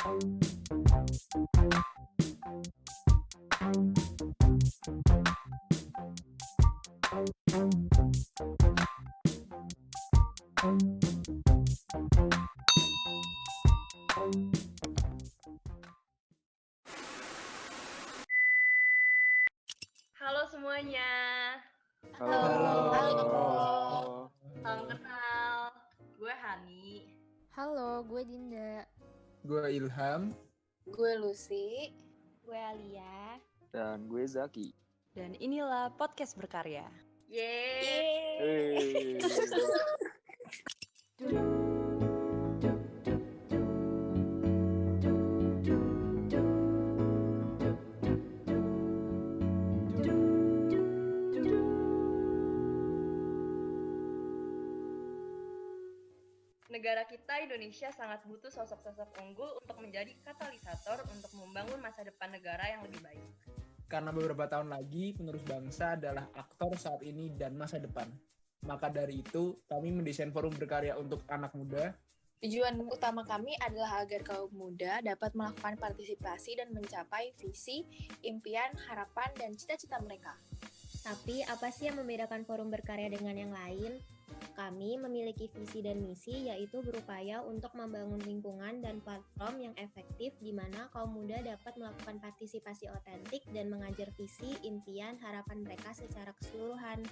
Halo semuanya. Halo. Salam kenal. Gue Hani. Halo, gue Dinda. Gue Ilham. Gue Lucy. Gue Alia. Dan gue Zaki. Dan inilah podcast berkarya. Yeay. Negara kita Indonesia sangat butuh sosok-sosok unggul untuk menjadi katalisator untuk membangun masa depan negara yang lebih baik. Karena beberapa tahun lagi penerus bangsa adalah aktor saat ini dan masa depan. Maka dari itu, kami mendesain forum berkarya untuk anak muda. Tujuan utama kami adalah agar kaum muda dapat melakukan partisipasi dan mencapai visi, impian, harapan, dan cita-cita mereka. Tapi apa sih yang membedakan forum berkarya dengan yang lain? Kami memiliki visi dan misi, yaitu berupaya untuk membangun lingkungan dan platform yang efektif di mana kaum muda dapat melakukan partisipasi otentik dan mengajar visi, impian, harapan mereka secara keseluruhan.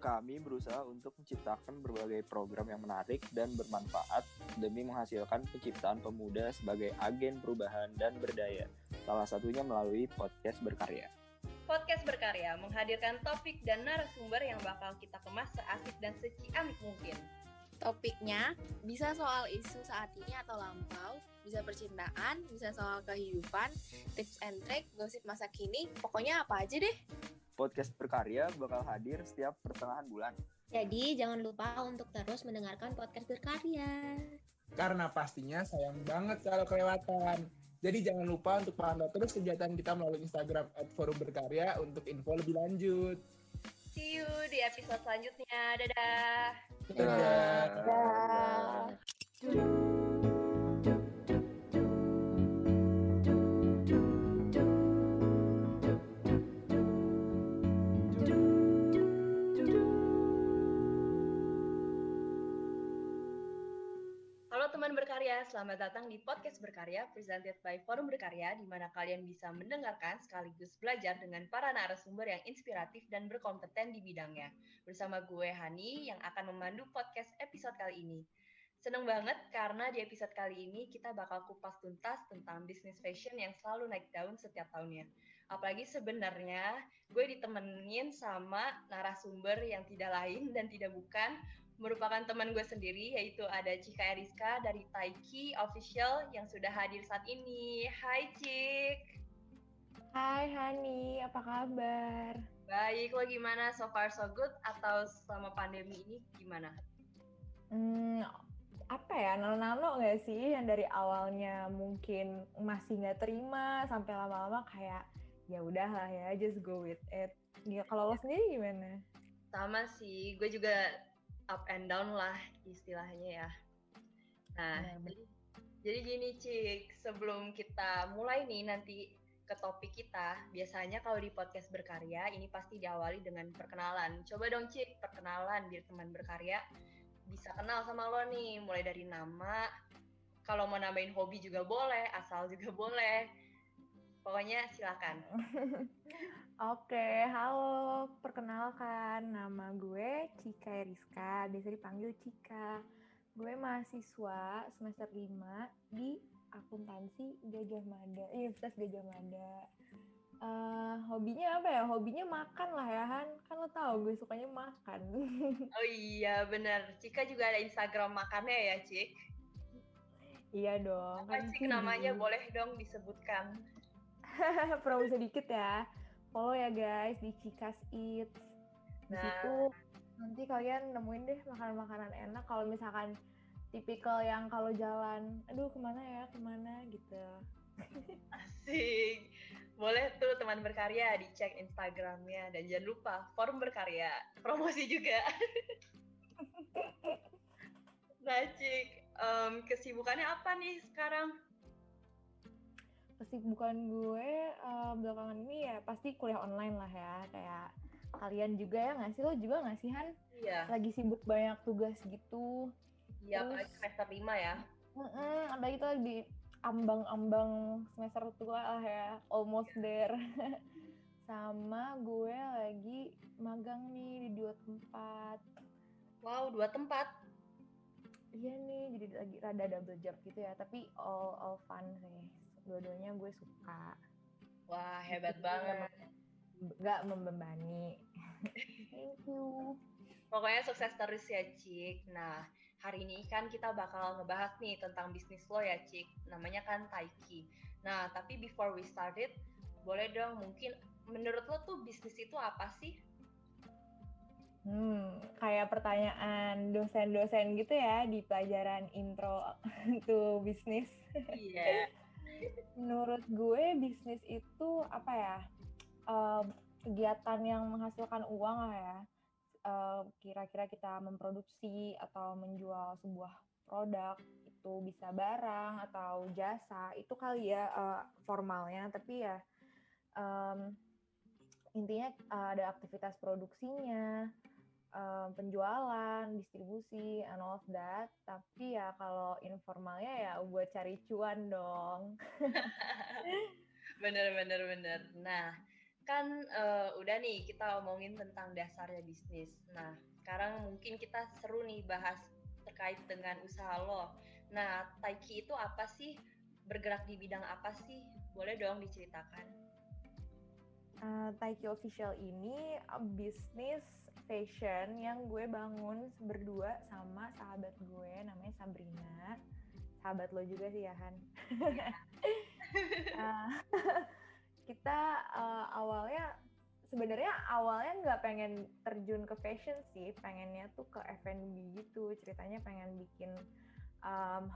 Kami berusaha untuk menciptakan berbagai program yang menarik dan bermanfaat demi menghasilkan penciptaan pemuda sebagai agen perubahan dan berdaya. Salah satunya melalui podcast berkarya. Podcast berkarya menghadirkan topik dan narasumber yang bakal kita kemas seasik dan seciamik mungkin. Topiknya bisa soal isu saat ini atau lampau, bisa percintaan, bisa soal kehidupan, tips and trick, gosip masa kini, pokoknya apa aja deh. Podcast berkarya bakal hadir setiap pertengahan bulan. Jadi jangan lupa untuk terus mendengarkan podcast berkarya. Karena pastinya sayang banget kalau kelewatan. Jadi jangan lupa untuk pantau terus kegiatan kita melalui Instagram @forumberkarya untuk info lebih lanjut. See you di episode selanjutnya. Dadah. Dadah. Halo teman berkarya, selamat datang di Podcast Berkarya presented by Forum Berkarya, di mana kalian bisa mendengarkan sekaligus belajar dengan para narasumber yang inspiratif dan berkompeten di bidangnya. Bersama gue Hani yang akan memandu podcast episode kali ini. Seneng banget karena di episode kali ini kita bakal kupas tuntas tentang bisnis fashion yang selalu naik daun setiap tahunnya. Apalagi sebenarnya gue ditemenin sama narasumber yang tidak lain dan tidak bukan merupakan teman gue sendiri, yaitu ada Cika Eriska dari Taiki Official yang sudah hadir saat ini. Hai Cik. Hai Hani, apa kabar? Baik, lo gimana? So far so good atau selama pandemi ini gimana? Apa ya, nano-nano nggak sih yang dari awalnya mungkin masih nggak terima sampai lama-lama kayak ya udahlah ya, just go with it. Ya, kalau lo sendiri gimana? Sama sih, gue juga up and down lah istilahnya ya. Nah, jadi gini Cik, sebelum kita mulai nih nanti ke topik kita, biasanya kalau di podcast berkarya ini pasti diawali dengan perkenalan. Coba dong Cik, perkenalan biar teman berkarya bisa kenal sama lo nih, mulai dari nama, kalau mau nambahin hobi juga boleh, asal juga boleh. Pokoknya silakan. Oke, halo, perkenalkan nama gue Cika Eriska, biasa dipanggil Cika. Gue mahasiswa semester 5 di akuntansi Gajah Mada, Universitas Gajah Mada. Hobinya apa ya? Hobinya makan lah ya Han, kan lo tau gue sukanya makan. Oh iya benar, Cika juga ada Instagram makannya ya Cik? Iya dong. Apa Cik namanya boleh dong disebutkan? Promo sedikit ya. Follow ya guys di Cikas Eats. Di situ nanti kalian nemuin deh makanan-makanan enak. Kalau misalkan tipikal yang kalau jalan, aduh kemana gitu. Asik. Boleh tuh teman berkarya dicek Instagramnya. Dan jangan lupa forum berkarya. Promosi juga. Nah Cik, kesibukannya apa nih sekarang? kesibukan gue belakangan ini ya pasti kuliah online lah ya. Kayak kalian juga ya nggak sih? Lo juga nggak sih, Han? Iya. Lagi sibuk banyak tugas gitu. Iya, Terus apalagi semester 5 ya. apalagi kita di ambang-ambang semester tua lah ya, almost there. Sama gue lagi magang nih di 2 tempat. Wow, 2 tempat. Iya nih, jadi lagi rada double job gitu ya, tapi all fun sih. Dua-duanya gue suka. Wah, hebat Jadi banget. Nggak membebani. Thank you. Pokoknya sukses terus ya, Cik. Nah, hari ini kan kita bakal ngebahas nih tentang bisnis lo ya, Cik. Namanya kan Taiki. Nah, tapi before we started, boleh dong mungkin menurut lo tuh bisnis itu apa sih? Kayak pertanyaan dosen-dosen gitu ya di pelajaran intro to bisnis. Iya. Menurut gue bisnis itu apa ya? Kegiatan yang menghasilkan uang lah ya. Kira-kira kita memproduksi atau menjual sebuah produk, itu bisa barang atau jasa, itu kali ya formalnya, tapi ya intinya ada aktivitas produksinya, penjualan, distribusi, and all of that. Tapi ya kalau informalnya ya buat cari cuan dong. Bener. Nah, kan udah nih kita omongin tentang dasarnya bisnis. Nah, sekarang mungkin kita seru nih bahas terkait dengan usaha lo. Nah, Taiki itu apa sih? Bergerak di bidang apa sih? Boleh dong diceritakan. Taiki Official ini bisnis fashion yang gue bangun berdua sama sahabat gue namanya Sabrina. Sahabat lo juga sih ya, Han. Kita sebenarnya awalnya nggak pengen terjun ke fashion sih, pengennya tuh ke F&B gitu. Ceritanya pengen bikin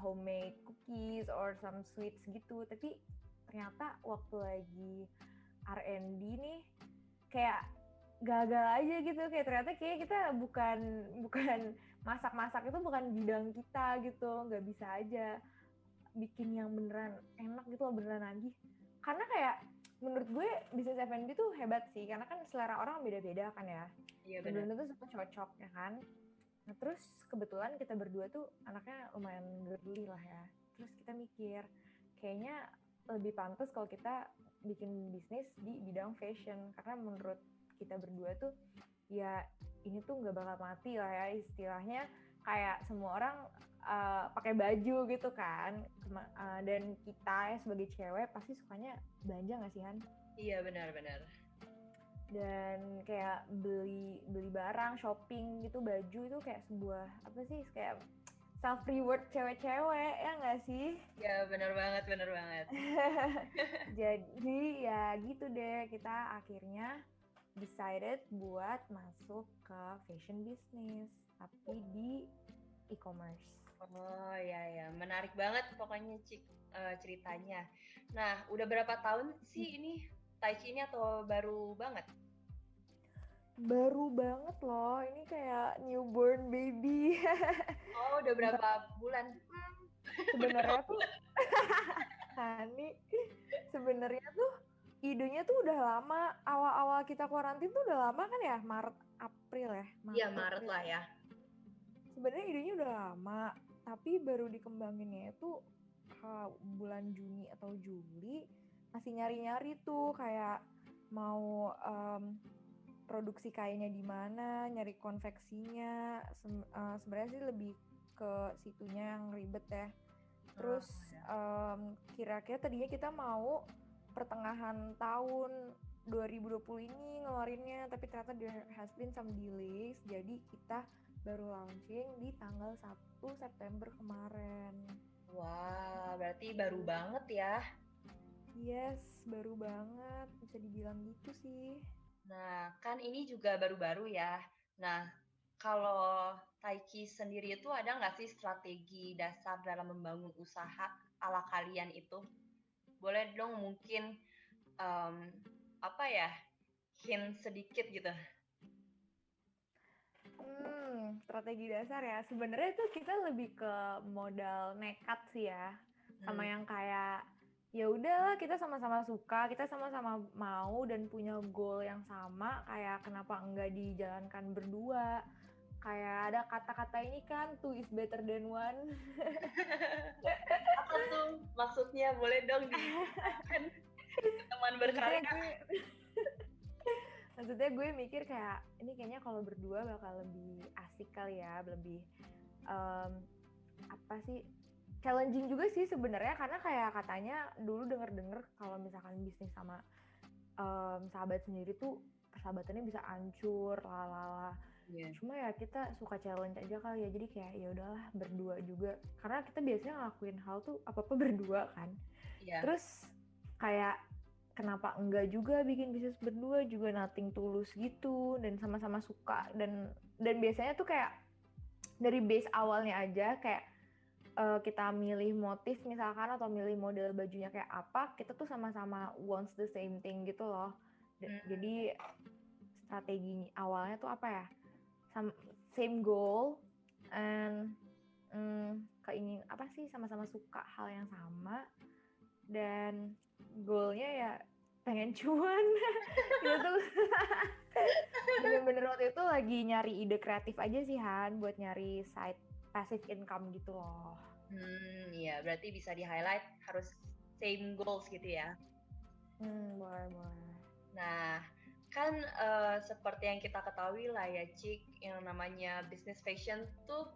homemade cookies or some sweets gitu. Tapi ternyata waktu lagi R&D nih kayak gagal aja gitu, kayak ternyata kayak kita bukan masak itu bukan bidang kita gitu, nggak bisa aja bikin yang beneran enak gitu loh, beneran nagih. Karena kayak menurut gue bisnis F&B tuh hebat sih, karena kan selera orang beda-beda kan ya. Iya benar. Bener-bener tuh semua cocok ya kan. Nah terus kebetulan kita berdua tuh anaknya lumayan girly lah ya. Terus kita mikir kayaknya lebih pantas kalau kita bikin bisnis di bidang fashion, karena menurut kita berdua tuh ya ini tuh nggak bakal mati lah ya, istilahnya kayak semua orang pakai baju gitu kan, dan kita ya sebagai cewek pasti sukanya belanja nggak sih, Han? Iya benar. Dan kayak beli barang, shopping gitu, baju itu kayak sebuah apa sih, kayak self reward cewek-cewek ya nggak sih? Ya benar banget. Jadi ya gitu deh, kita akhirnya decided buat masuk ke fashion business, tapi di e-commerce. Oh ya, menarik banget pokoknya Cik ceritanya. Nah, udah berapa tahun sih ini Taiki ini atau baru banget? Baru banget loh, ini kayak newborn baby. Oh, udah berapa bulan? Sebenarnya tuh Hani, sebenarnya tuh idenya tuh udah lama, awal-awal kita karantin tuh udah lama kan ya, Maret April ya. Iya, Maret lah ya. Sebenarnya idenya udah lama, tapi baru dikembanginnya itu bulan Juni atau Juli, masih nyari-nyari tuh kayak mau produksi kainnya di mana, nyari konveksinya. Sebenarnya sih lebih ke situnya yang ribet ya. Terus kira-kira tadinya kita mau pertengahan tahun 2020 ini ngeluarinnya, tapi ternyata there has been some delays, jadi kita baru launching di tanggal 1 September kemarin. Wah, berarti baru banget ya. Yes, baru banget, bisa dibilang gitu sih. Nah, kan ini juga baru-baru ya. Nah, kalau Taiki sendiri itu ada nggak sih strategi dasar dalam membangun usaha ala kalian itu? Boleh dong mungkin hint sedikit gitu. Strategi dasar ya. Sebenarnya tuh kita lebih ke modal nekat sih ya. Sama yang kayak ya udahlah, kita sama-sama suka, kita sama-sama mau dan punya goal yang sama, kayak kenapa enggak dijalankan berdua. Kayak ada kata-kata ini kan, two is better than one. Apa tuh maksudnya? Boleh dong dijelaskan ke teman berkarya. Maksudnya gue mikir kayak ini kayaknya kalau berdua bakal lebih asik kali ya, lebih apa sih, challenging juga sih sebenarnya, karena kayak katanya dulu denger kalau misalkan bisnis sama sahabat sendiri tuh persahabatannya bisa hancur lalala. Cuma ya kita suka challenge aja kali ya, jadi kayak ya udahlah berdua juga, karena kita biasanya ngelakuin hal tuh apa berdua kan. Terus kayak kenapa enggak juga bikin bisnis berdua, juga nothing tulus gitu, dan sama-sama suka, dan biasanya tuh kayak dari base awalnya aja kayak kita milih motif misalkan atau milih model bajunya kayak apa, kita tuh sama-sama wants the same thing gitu loh. Jadi strategi awalnya tuh apa ya, same goal and keingin apa sih, sama-sama suka hal yang sama, dan goalnya ya pengen cuan. Gitu tuh. Bener-bener waktu itu lagi nyari ide kreatif aja sih Han, buat nyari side passive income gitu loh. Iya, berarti bisa di-highlight harus same goals gitu ya. Boleh. Nah, kan seperti yang kita ketahui lah ya, Cik, yang namanya business fashion tuh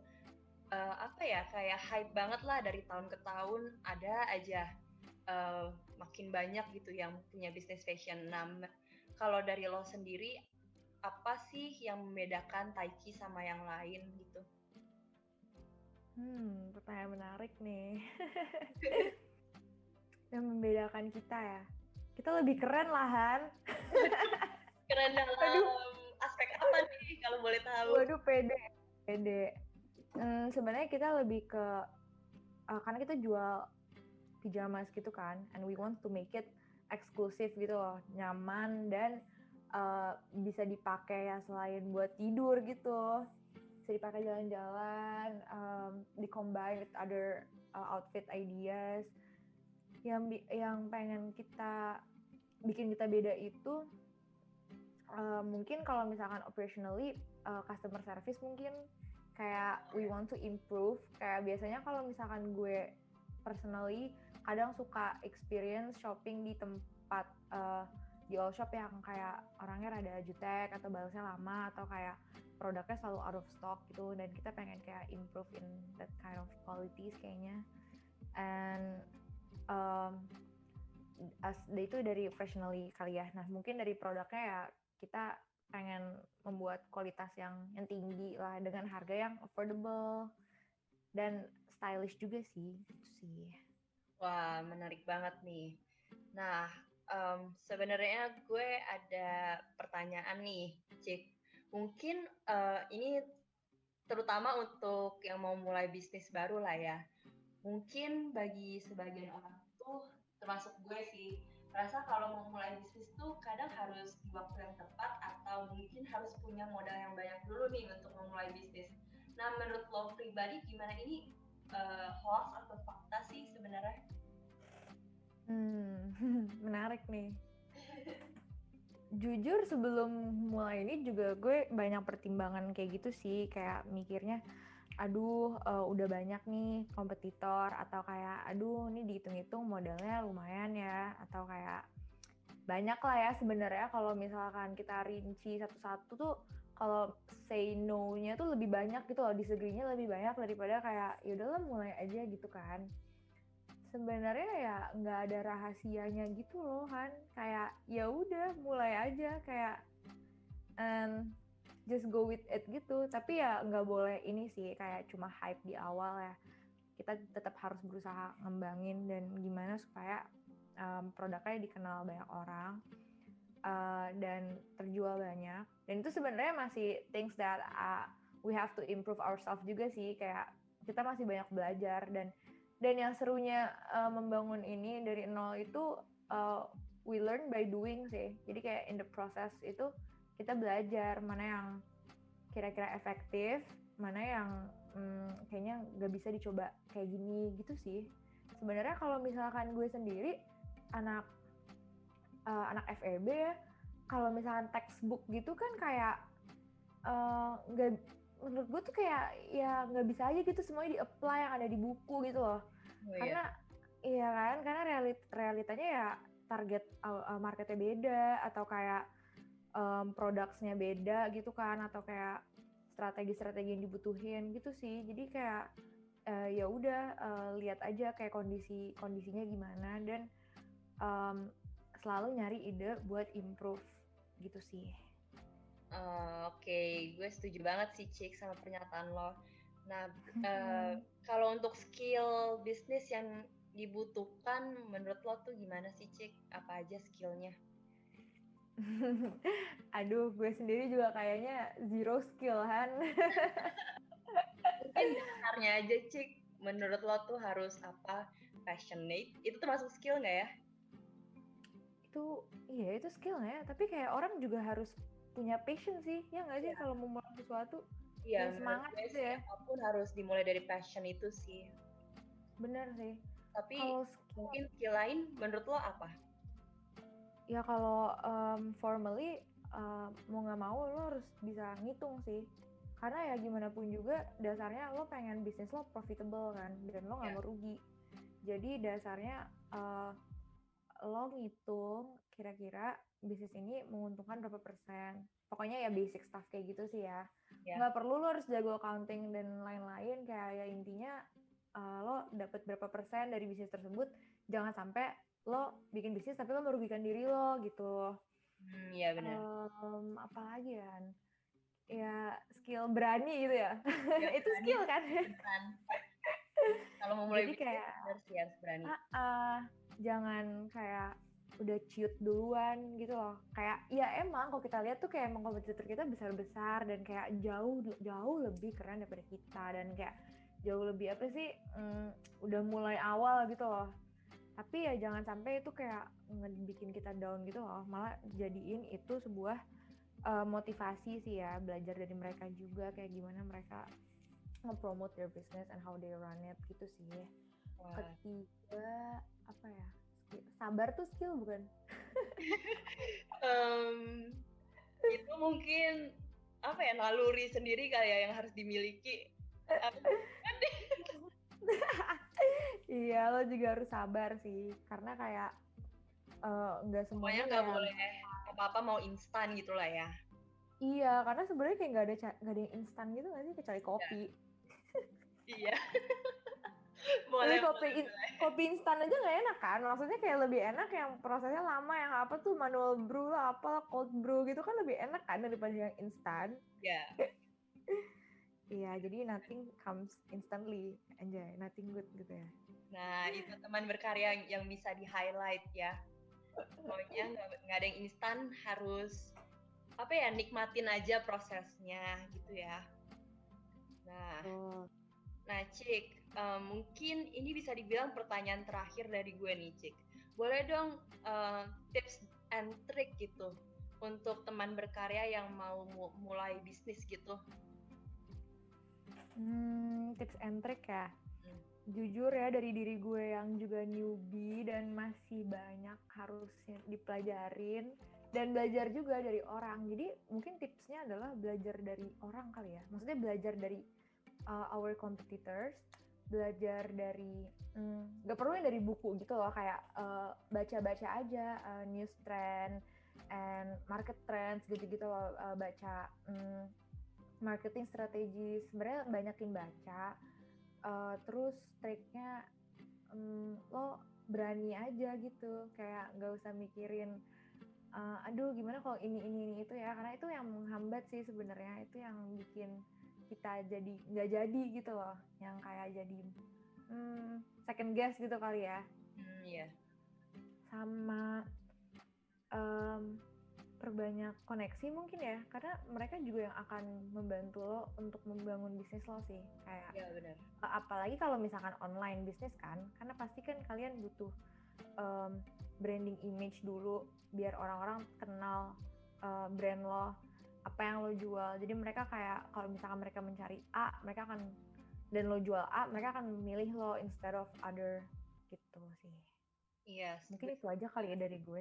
apa ya, kayak hype banget lah dari tahun ke tahun, ada aja makin banyak gitu yang punya business fashion. Nah, kalau dari lo sendiri, apa sih yang membedakan Taiki sama yang lain gitu? Pertanyaan menarik nih. Yang membedakan kita ya, kita lebih keren lah Han. Keren dalam aspek apa nih kalau boleh tahu? Waduh, pede. Sebenarnya kita lebih ke karena kita jual pijamas gitu kan, and we want to make it eksklusif gitu loh, nyaman dan bisa dipakai ya selain buat tidur gitu, bisa dipakai jalan-jalan, di-combine with other outfit ideas. Yang pengen kita bikin kita beda itu mungkin kalau misalkan operationally, customer service mungkin kayak we want to improve. Kayak biasanya kalau misalkan gue personally kadang suka experience shopping di tempat di all shop yang kayak orangnya rada jutek atau balasnya lama atau kayak produknya selalu out of stock gitu, dan kita pengen kayak improve in that kind of qualities kayaknya. And itu dari professionally kali ya. Nah mungkin dari produknya ya kita pengen membuat kualitas yang tinggi lah dengan harga yang affordable dan stylish juga sih, gitu sih. Wah, menarik banget nih. Nah, sebenarnya gue ada pertanyaan nih, Cik. Mungkin ini terutama untuk yang mau mulai bisnis baru lah ya. Mungkin bagi sebagian orang tuh, termasuk gue sih, merasa kalau mau mulai bisnis tuh kadang harus di waktu yang tepat atau mungkin harus punya modal yang banyak dulu nih untuk memulai bisnis. Nah, menurut lo pribadi gimana, ini hoax atau fakta sih sebenarnya? Menarik nih. Jujur sebelum mulai ini juga gue banyak pertimbangan kayak gitu sih, kayak mikirnya aduh udah banyak nih kompetitor, atau kayak aduh ini dihitung-hitung modalnya lumayan ya, atau kayak banyak lah ya sebenarnya kalau misalkan kita rinci satu-satu tuh, kalau say no-nya tuh lebih banyak gitu loh, disagree-nya lebih banyak daripada kayak yaudahlah mulai aja gitu kan. Sebenarnya ya nggak ada rahasianya gitu loh kan, kayak ya udah mulai aja kayak just go with it gitu. Tapi ya nggak boleh ini sih kayak cuma hype di awal ya, kita tetap harus berusaha ngembangin dan gimana supaya produknya dikenal banyak orang dan terjual banyak. Dan itu sebenarnya masih things that we have to improve ourselves juga sih, kayak kita masih banyak belajar. Dan yang serunya membangun ini dari nol itu we learn by doing sih. Jadi kayak in the process itu kita belajar mana yang kira-kira efektif, mana yang kayaknya nggak bisa dicoba kayak gini gitu sih. sebenarnya kalau misalkan gue sendiri anak FEB ya, kalau misalkan textbook gitu kan kayak nggak, menurut gue tuh kayak ya nggak bisa aja gitu semuanya di-apply yang ada di buku gitu loh. Karena iya kan, karena realitanya ya target marketnya beda, atau kayak products-nya beda gitu kan, atau kayak strategi-strategi yang dibutuhin gitu sih. Jadi kayak ya udah lihat aja kayak kondisinya gimana, dan selalu nyari ide buat improve gitu sih. Oke, gue setuju banget sih Cik sama pernyataan lo. Nah, kalau untuk skill bisnis yang dibutuhkan menurut lo tuh gimana sih Cik? Apa aja skillnya? Aduh, gue sendiri juga kayaknya zero skill Han. Mungkin dasarnya aja Cik, menurut lo tuh harus apa? Passionate, itu termasuk skill nggak ya? Itu skill ya, tapi kayak orang juga harus punya passion sih, ya nggak sih kalau mau mulai sesuatu? Iya, semangat gitu ya. Apapun harus dimulai dari passion itu sih. Bener sih. Tapi kalau mungkin skill lain menurut lo apa? Ya kalau formally mau nggak mau lo harus bisa ngitung sih, karena ya gimana pun juga dasarnya lo pengen bisnis lo profitable kan, dan lo nggak mau rugi. Jadi dasarnya lo ngitung kira-kira bisnis ini menguntungkan berapa persen. Pokoknya ya basic stuff kayak gitu sih ya. Nggak perlu lo harus jago accounting dan lain-lain, kayak ya intinya lo dapet berapa persen dari bisnis tersebut. Jangan sampai lo bikin bisnis tapi lo merugikan diri lo gitu. Iya benar. Apalagi ya skill berani gitu ya. Itu skill kan. Kalau mau mulai bisnis kayak harus berani. Jangan kayak udah ciut duluan gitu loh. Kayak ya emang kalau kita lihat tuh kayak emang kompetitor kita besar-besar dan kayak jauh lebih keren daripada kita, dan kayak jauh lebih apa sih, udah mulai awal gitu loh. Tapi ya jangan sampai itu kayak ngebikin kita down gitu loh, malah jadiin itu sebuah motivasi sih ya, belajar dari mereka juga kayak gimana mereka nge-promote their business and how they run it gitu sih. Ketiga apa ya, sabar tuh skill bukan? Itu mungkin apa ya, naluri sendiri kali ya yang harus dimiliki. Iya, lo juga harus sabar sih, karena kayak nggak semuanya nggak boleh apa-apa mau instan gitu lah ya. Iya, karena sebenarnya kayak nggak ada yang instan gitu nggak sih, kecuali kopi. Iya. Boleh, kopi instan aja nggak enak kan? Maksudnya kayak lebih enak yang prosesnya lama, yang apa tuh manual brew lah, apa cold brew gitu kan lebih enak kan daripada yang instan. Iya. Iya, jadi nothing comes instantly, anjay, nothing good gitu ya. Nah, itu teman berkarya yang bisa di-highlight ya. Pokoknya nggak ada yang instan, harus apa ya, nikmatin aja prosesnya gitu ya. Nah Cik, mungkin ini bisa dibilang pertanyaan terakhir dari gue nih Cik. Boleh dong tips and trick gitu untuk teman berkarya yang mau mulai bisnis gitu. Tips and trick ya. Jujur ya, dari diri gue yang juga newbie dan masih banyak harusnya dipelajarin, dan belajar juga dari orang. Jadi mungkin tipsnya adalah belajar dari orang kali ya. Maksudnya belajar dari our competitors, belajar dari nggak perlu dari buku gitu loh, kayak baca-baca aja news trend and market trends gitu-gitu loh, baca marketing strategis, sebenarnya banyakin baca. Terus triknya lo berani aja gitu, kayak nggak usah mikirin aduh gimana kalau ini itu ya, karena itu yang menghambat sih sebenarnya, itu yang bikin kita jadi nggak jadi gitu loh, yang kayak jadi second guess gitu kali ya. Iya. Sama perbanyak koneksi mungkin ya, karena mereka juga yang akan membantu lo untuk membangun bisnis lo sih, kayak ya, benar. Apalagi kalau misalkan online bisnis kan, karena pasti kan kalian butuh branding image dulu biar orang-orang kenal brand lo, apa yang lo jual. Jadi mereka kayak kalau misalkan mereka mencari A, mereka akan, dan lo jual A, mereka akan memilih lo instead of other gitu sih. Iya, Mungkin itu aja kali ya dari gue.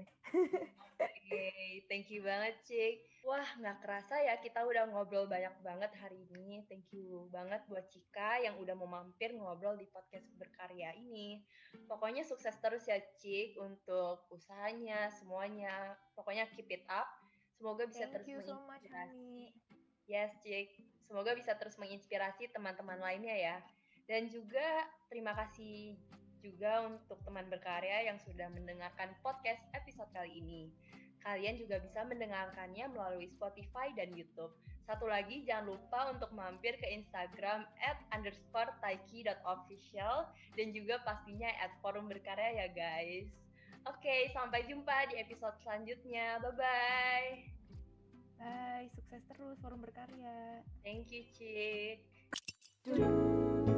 Oke, thank you banget, Cik. Wah, nggak kerasa ya kita udah ngobrol banyak banget hari ini. Thank you banget buat Cika yang udah mau mampir ngobrol di podcast berkarya ini. Pokoknya sukses terus ya, Cik, untuk usahanya, semuanya. Pokoknya keep it up. Semoga bisa Thank terus you so much, menginspirasi. Hani. Yes, Cik. Semoga bisa terus menginspirasi teman-teman lainnya ya. Dan juga terima kasih juga untuk teman berkarya yang sudah mendengarkan podcast episode kali ini. Kalian juga bisa mendengarkannya melalui Spotify dan YouTube. Satu lagi, jangan lupa untuk mampir ke Instagram @_taiki.official dan juga pastinya @forumberkarya ya guys. Oke, sampai jumpa di episode selanjutnya. Bye-bye. Bye, sukses terus Forum Berkarya. Thank you, Cik. Dulu.